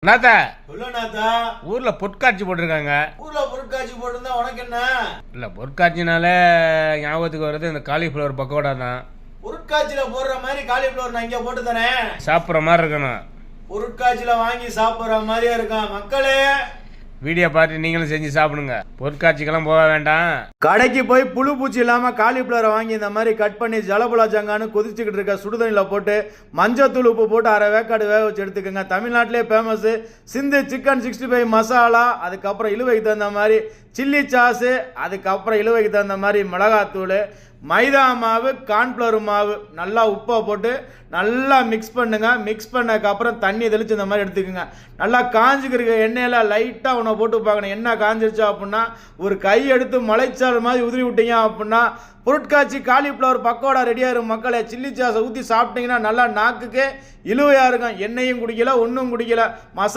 நாத்தா சொல்ல நாத்தா. ஊர்ல பொற்காட்சி போட்டிருக்காங்க. ஊர்ல பொருட்காட்சி போட்டிருந்தா உனக்கு என்ன? இல்ல பொற்காட்சினாலே ஞாபகத்துக்கு வர்றது இந்த காலிஃப்ளவர் பக்கோடா தான். பொருட்காட்சியில போடுற மாதிரி காலிஃபிளவர் நான் இங்க போட்டு தரேன். சாப்பிட்ற மாதிரி இருக்கணும். பொருட்காட்சியில வாங்கி சாப்பிடுற மாதிரியா இருக்கான். மக்களே வீடியோ பார்த்து நீங்களும் செஞ்சு சாப்பிடுங்க. பொற்காட்சிக்கெல்லாம் போக வேண்டாம். கடைக்கு போய் புழு பூச்சி இல்லாம காலிஃபிளவரை வாங்கி இந்த மாதிரி கட் பண்ணி ஜலபுலா ஜங்கான்னு கொதிச்சுக்கிட்டு இருக்க சுடுதண்ணில போட்டு மஞ்சத்தூள் உப்பு போட்டு அரை வேக்காடு வேக வச்சு எடுத்துக்கோங்க. தமிழ்நாட்டிலே ஃபேமஸ் சிந்து சிக்கன் 65 மசாலா, அதுக்கப்புறம் இழுவைக்கு தகுந்த மாதிரி சில்லி சாஸு, அதுக்கப்புறம் இழுவைக்கு தகுந்த மாதிரி மிளகாத்தூள், மைதா மாவு, கார்ன்ஃப்ளவர் மாவு, நல்லா உப்பை போட்டு நல்லா மிக்ஸ் பண்ணுங்க. மிக்ஸ் பண்ணதுக்கப்புறம் தண்ணி தெளித்து இந்த மாதிரி எடுத்துக்கோங்க. நல்லா காஞ்சிக்கிற எண்ணெயில் லைட்டாக உன்னை போட்டு பார்க்கணும். எண்ணெய் காஞ்சிருச்சா அப்படின்னா ஒரு கை எடுத்து மலைச்சால் மாதிரி உதிரி விட்டீங்க அப்படின்னா பொருட்காட்சி காலிஃப்ளவர் பக்கோடா ரெடியாக இருக்கும். மக்களை சில்லி சாஸை ஊற்றி சாப்பிட்டீங்கன்னா நல்லா நாக்குக்கு இழுவையாக இருக்கும். எண்ணெயும் குடிக்கல, ஒன்றும் குடிக்கல.